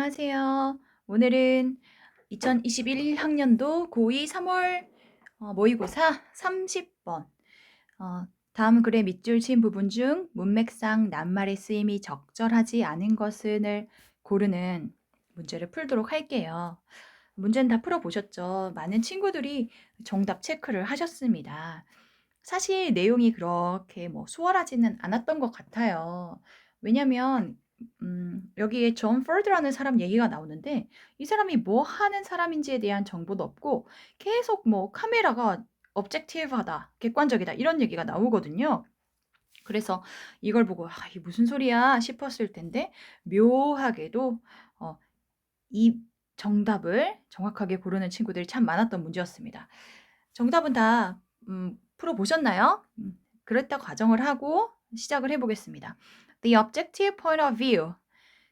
안녕하세요. 오늘은 2021학년도 고2 3월 모의고사 30번 다음 글의 밑줄 친 부분 중 문맥상 낱말의 쓰임이 적절하지 않은 것을 고르는 문제를 풀도록 할게요. 문제는 다 풀어보셨죠? 많은 친구들이 정답 체크를 하셨습니다. 사실 내용이 그렇게 수월하지는 않았던 것 같아요. 왜냐면 여기에 존 포드라는 사람 얘기가 나오는데 이 사람이 뭐 하는 사람인지에 대한 정보도 없고 계속 카메라가 objective하다, 객관적이다 이런 얘기가 나오거든요. 그래서 이걸 보고 이게 무슨 소리야 싶었을 텐데 묘하게도 이 정답을 정확하게 고르는 친구들이 참 많았던 문제였습니다. 정답은 다 풀어보셨나요? 그랬다 가정을 하고 시작을 해보겠습니다. The objective point of view.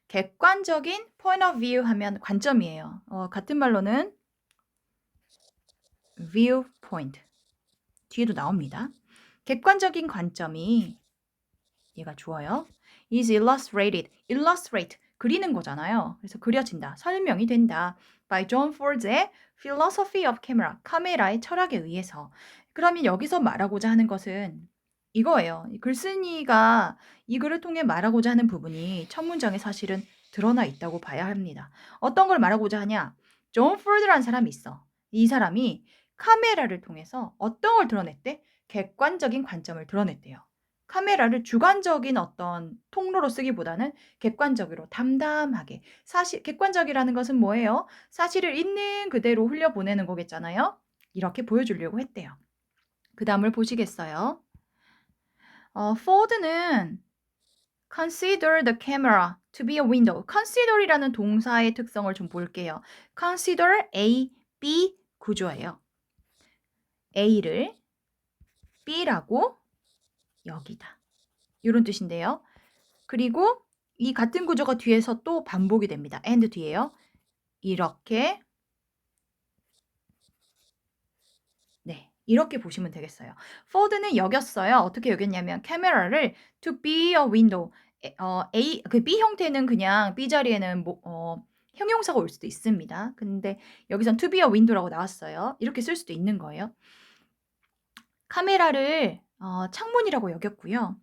객관적인 point of view 하면 관점이에요. 같은 말로는 viewpoint. 뒤에도 나옵니다. 객관적인 관점이 얘가 주어요. is illustrated. illustrate. 그리는 거잖아요. 그래서 그려진다. 설명이 된다. by John Ford의 philosophy of camera. 카메라의 철학에 의해서. 그러면 여기서 말하고자 하는 것은 이거예요. 글쓴이가 이 글을 통해 말하고자 하는 부분이 첫 문장에 사실은 드러나 있다고 봐야 합니다. 어떤 걸 말하고자 하냐? 존 포드라는 사람이 있어. 이 사람이 카메라를 통해서 어떤 걸 드러냈대? 객관적인 관점을 드러냈대요. 카메라를 주관적인 어떤 통로로 쓰기보다는 객관적으로 담담하게. 사실 객관적이라는 것은 뭐예요? 사실을 있는 그대로 흘려보내는 거겠잖아요. 이렇게 보여주려고 했대요. 그 다음을 보시겠어요? 포드는 consider the camera to be a window. consider이라는 동사의 특성을 좀 볼게요. consider A, B 구조예요. A를 B라고 여기다. 이런 뜻인데요. 그리고 이 같은 구조가 뒤에서 또 반복이 됩니다. and 뒤에요. 이렇게 이렇게 보시면 되겠어요. 포드는 여겼어요. 어떻게 여겼냐면 카메라를 to be a window. 그 B 형태는 그냥 B 자리에는 형용사가 올 수도 있습니다. 근데 여기선 to be a window라고 나왔어요. 이렇게 쓸 수도 있는 거예요. 카메라를 창문이라고 여겼고요.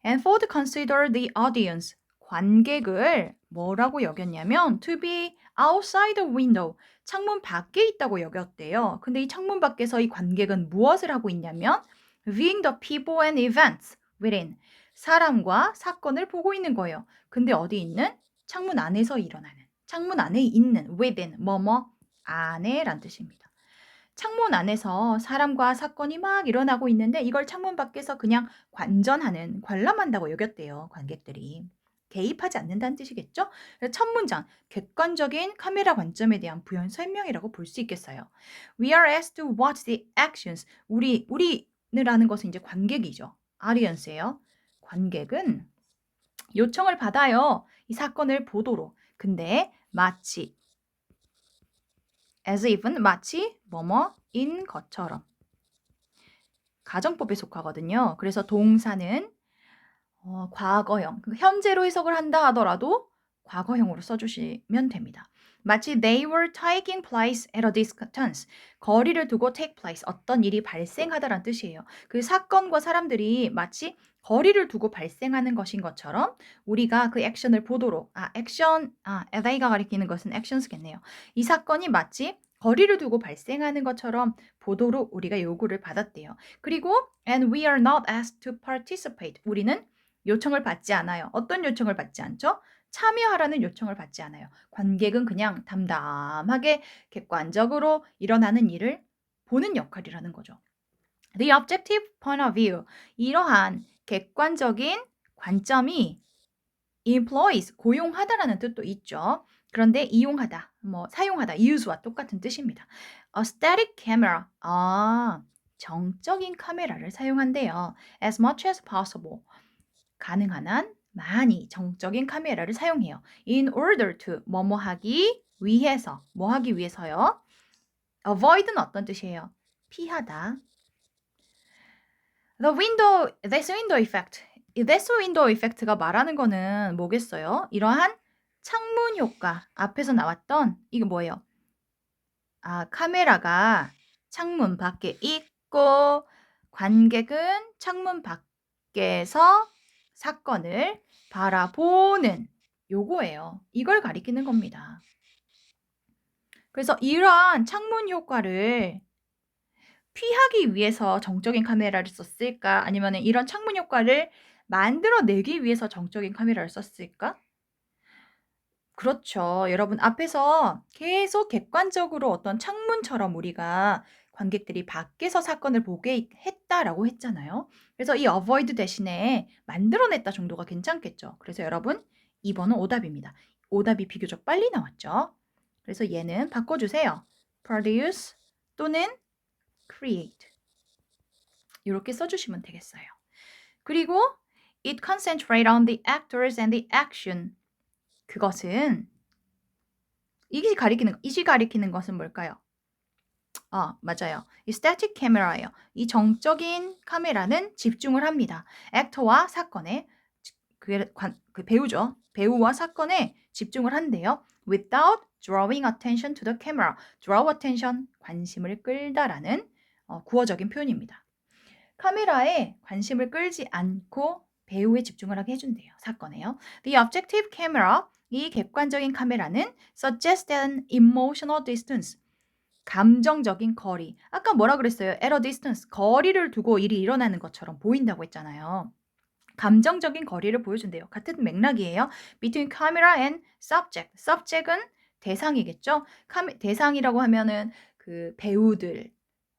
And Ford considered the audience. 관객을 뭐라고 여겼냐면 to be outside the window. 창문 밖에 있다고 여겼대요. 근데 이 창문 밖에서 이 관객은 무엇을 하고 있냐면 viewing the people and events within. 사람과 사건을 보고 있는 거예요. 근데 어디 있는? 창문 안에서 일어나는. 창문 안에 있는 within 뭐뭐 안에란 뜻입니다. 창문 안에서 사람과 사건이 막 일어나고 있는데 이걸 창문 밖에서 그냥 관전하는, 관람한다고 여겼대요. 관객들이. 개입하지 않는다는 뜻이겠죠? 첫 문장, 객관적인 카메라 관점에 대한 부연 설명이라고 볼 수 있겠어요. We are asked to watch the actions. 우리라는 것은 이제 관객이죠. audience예요. 관객은 요청을 받아요. 이 사건을 보도록. 근데 마치 as if은 마치 뭐뭐인 것처럼 가정법에 속하거든요. 그래서 동사는 과거형, 현재로 해석을 한다 하더라도 과거형으로 써주시면 됩니다. 마치 they were taking place at a distance. 거리를 두고 take place. 어떤 일이 발생하다라는 뜻이에요. 그 사건과 사람들이 마치 거리를 두고 발생하는 것인 것처럼 우리가 그 액션을 보도록 they가 가리키는 것은 actions겠네요. 이 사건이 마치 거리를 두고 발생하는 것처럼 보도록 우리가 요구를 받았대요. 그리고 and we are not asked to participate. 우리는 요청을 받지 않아요. 어떤 요청을 받지 않죠? 참여하라는 요청을 받지 않아요. 관객은 그냥 담담하게 객관적으로 일어나는 일을 보는 역할이라는 거죠. The objective point of view. 이러한 객관적인 관점이 employs, 고용하다라는 뜻도 있죠. 그런데 이용하다, 사용하다, use와 똑같은 뜻입니다. A static camera. 정적인 카메라를 사용한대요. As much as possible. 가능한 한 많이 정적인 카메라를 사용해요. In order to 뭐뭐 하기 위해서. 뭐 하기 위해서요? Avoid는 어떤 뜻이에요? 피하다. This window effect. This window effect가 말하는 거는 뭐겠어요? 이러한 창문 효과 앞에서 나왔던 이거 뭐예요? 카메라가 창문 밖에 있고 관객은 창문 밖에서 사건을 바라보는 요거예요. 이걸 가리키는 겁니다. 그래서 이러한 창문 효과를 피하기 위해서 정적인 카메라를 썼을까? 아니면 이런 창문 효과를 만들어내기 위해서 정적인 카메라를 썼을까? 그렇죠. 여러분 앞에서 계속 객관적으로 어떤 창문처럼 우리가 관객들이 밖에서 사건을 보게 했다라고 했잖아요. 그래서 이 avoid 대신에 만들어냈다 정도가 괜찮겠죠. 그래서 여러분 2번은 오답입니다. 오답이 비교적 빨리 나왔죠. 그래서 얘는 바꿔주세요. produce 또는 create 이렇게 써주시면 되겠어요. 그리고 it concentrate on the actors and the action 그것은 이시 가리키는 것은 뭘까요? 맞아요. 이 static camera예요. 이 정적인 카메라는 집중을 합니다. 액터와 사건에 그 배우죠. 배우와 사건에 집중을 한대요. Without drawing attention to the camera. Draw attention, 관심을 끌다라는 구어적인 표현입니다. 카메라에 관심을 끌지 않고 배우에 집중을 하게 해준대요. 사건에요. The objective camera, 이 객관적인 카메라는 suggest an emotional distance, 감정적인 거리. 아까 뭐라 그랬어요? at a distance, 거리를 두고 일이 일어나는 것처럼 보인다고 했잖아요. 감정적인 거리를 보여준대요. 같은 맥락이에요. Between camera and subject. subject은 대상이겠죠? 대상이라고 하면은 그 배우들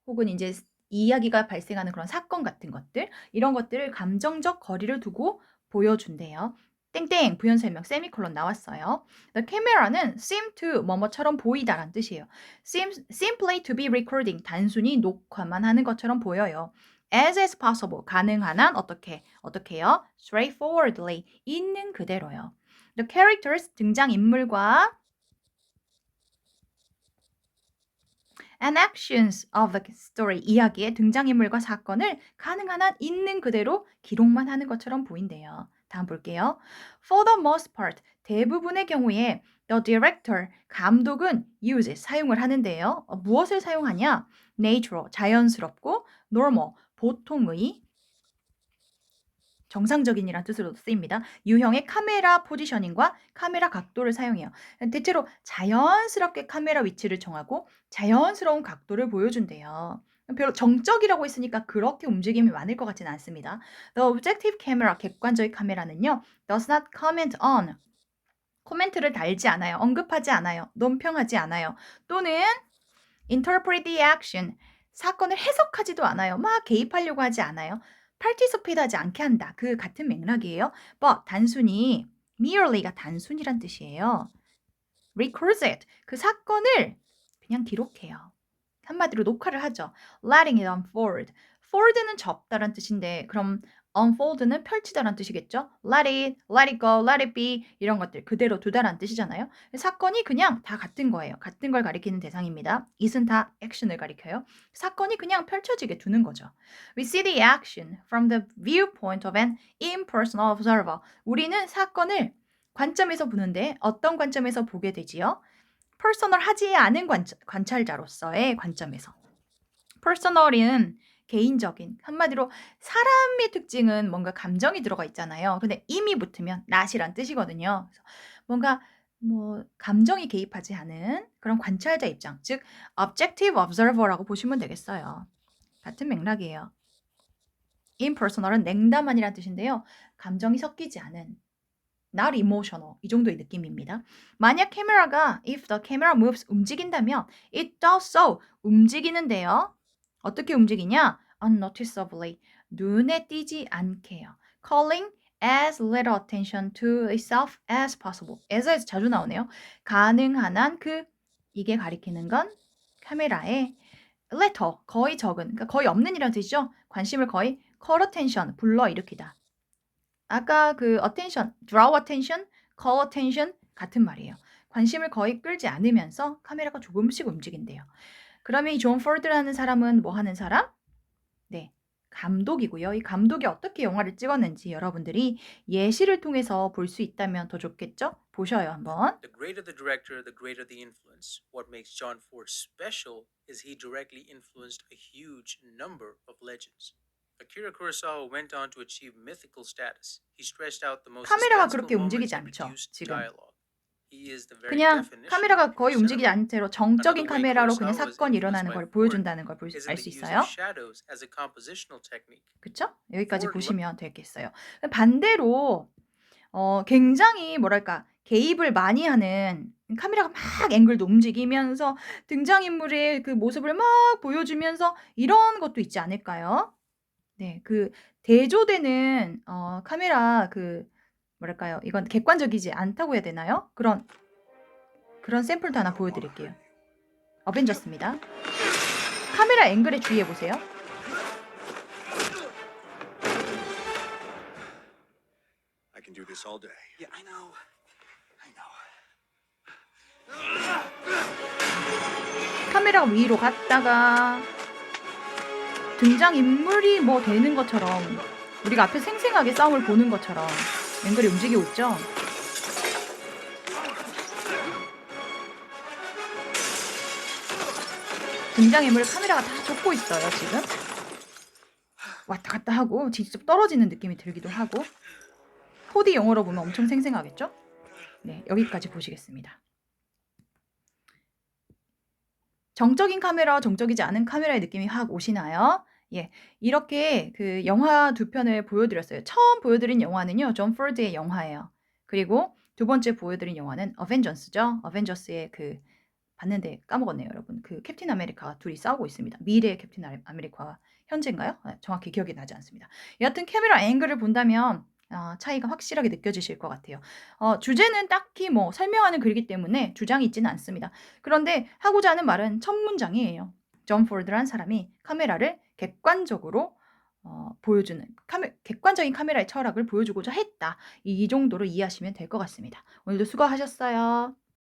혹은 이제 이야기가 발생하는 그런 사건 같은 것들 이런 것들을 감정적 거리를 두고 보여준대요. 땡땡 부연 설명 세미콜론 나왔어요. The camera는 seem to 뭐뭐처럼 보이다란 뜻이에요. simply to be recording 단순히 녹화만 하는 것처럼 보여요. as possible 가능한 한 어떻게요? straightforwardly 있는 그대로요. The characters 등장인물과 and actions of the story 이야기의 등장인물과 사건을 가능한 한 있는 그대로 기록만 하는 것처럼 보인대요. 다음 볼게요. For the most part 대부분의 경우에 the director 감독은 uses 사용을 하는데요. 무엇을 사용하냐? natural 자연스럽고 normal 보통의 정상적인이란 뜻으로 쓰입니다. 유형의 카메라 포지셔닝과 카메라 각도를 사용해요. 대체로 자연스럽게 카메라 위치를 정하고 자연스러운 각도를 보여준대요. 별로 정적이라고 했으니까 그렇게 움직임이 많을 것 같지는 않습니다. The objective camera, 객관적인 카메라는요. does not comment on, 코멘트를 달지 않아요. 언급하지 않아요. 논평하지 않아요. 또는 interpret the action, 사건을 해석하지도 않아요. 막 개입하려고 하지 않아요. participate 하지 않게 한다. 그 같은 맥락이에요. but 단순히 merely가 단순이란 뜻이에요. records it, 그 사건을 그냥 기록해요. 한마디로 녹화를 하죠. letting it unfold. fold는 접다란 뜻인데 그럼 unfold는 펼치다란 뜻이겠죠. let it go, let it be 이런 것들 그대로 두다란 뜻이잖아요. 사건이 그냥 다 같은 거예요. 같은 걸 가리키는 대상입니다. it은 다 action을 가리켜요. 사건이 그냥 펼쳐지게 두는 거죠. We see the action from the viewpoint of an impersonal observer. 우리는 사건을 관점에서 보는데 어떤 관점에서 보게 되지요? 퍼스널하지 않은 관찰자로서의 관점에서. 퍼스널은 개인적인 한마디로 사람의 특징은 뭔가 감정이 들어가 있잖아요. 근데 임이 붙으면 not이란 뜻이거든요. 그래서 뭔가 감정이 개입하지 않은 그런 관찰자 입장, 즉 objective observer라고 보시면 되겠어요. 같은 맥락이에요. impersonal은 냉담한이라는 뜻인데요. 감정이 섞이지 않은 not emotional 이 정도의 느낌입니다. 만약 카메라가 if the camera moves 움직인다면 it does so 움직이는데요. 어떻게 움직이냐? unnoticeably 눈에 띄지 않게요. calling as little attention to itself as possible. as에서 자주 나오네요. 가능한 한 이게 가리키는 건 카메라에 little 거의 적은 그러니까 거의 없는 이라는 뜻이죠. 관심을 거의 call attention 불러일으키다. 아까 그 attention, draw attention, call attention 같은 말이에요. 관심을 거의 끌지 않으면서 카메라가 조금씩 움직인대요. 그러면 이 존 포드라는 사람은 뭐 하는 사람? 네, 감독이고요. 이 감독이 어떻게 영화를 찍었는지 여러분들이 예시를 통해서 볼 수 있다면 더 좋겠죠? 보셔요, 한번. The greater the director, the greater the influence. What makes John Ford special is he directly influenced a huge number of legends. Akira Kurosawa went on to achieve mythical status. He stretched out the most 카메라가 suspenseful 그렇게 moments 움직이지 and 않죠, produced 지금. dialogue. He is the very 그냥 definition of 카메라가 pure 거의 움직이지 cinema. 않은 채로 Another 정적인 way 카메라로 그냥 Kurosawa was 사건이 influenced 일어나는 by 걸 Ford 보여준다는 걸 is 알 in 수 the use of 있어요. shadows as a compositional technique. 그쵸? 여기까지 Ford 보시면 되겠어요. 반대로 굉장히 뭐랄까 개입을 많이 하는 카메라가 막 앵글도 움직이면서 등장인물의 그 모습을 막 보여주면서 이런 것도 있지 않을까요? 네. 그 대조되는 카메라 그 뭐랄까요? 이건 객관적이지 않다고 해야 되나요? 그런 샘플도 하나 보여 드릴게요. 어벤져스입니다. 카메라 앵글에 주의해 보세요. I can do this all day. Yeah, I know. 카메라 위로 갔다가 등장인물이 뭐 되는 것처럼 우리가 앞에 생생하게 싸움을 보는 것처럼 앵글이 움직이고 있죠. 등장인물을 카메라가 다 쫓고 있어요, 지금. 왔다 갔다 하고 직접 떨어지는 느낌이 들기도 하고 4D 영어로 보면 엄청 생생하겠죠? 네, 여기까지 보시겠습니다. 정적인 카메라와 정적이지 않은 카메라의 느낌이 확 오시나요? 예, 이렇게 그 영화 두 편을 보여드렸어요. 처음 보여드린 영화는요, 존 포드의 영화예요. 그리고 두 번째 보여드린 영화는 어벤져스죠. 어벤져스의 그 봤는데 까먹었네요, 여러분. 그 캡틴 아메리카가 둘이 싸우고 있습니다. 미래의 캡틴 아메리카와 현재인가요? 정확히 기억이 나지 않습니다. 여하튼 카메라 앵글을 본다면 차이가 확실하게 느껴지실 것 같아요. 주제는 딱히 뭐 설명하는 글이기 때문에 주장이 있지는 않습니다. 그런데 하고자 하는 말은 첫 문장이에요. 존 포드란 사람이 카메라를 객관적으로 보여주는 객관적인 카메라의 철학을 보여주고자 했다. 이 정도로 이해하시면 될 것 같습니다. 오늘도 수고하셨어요.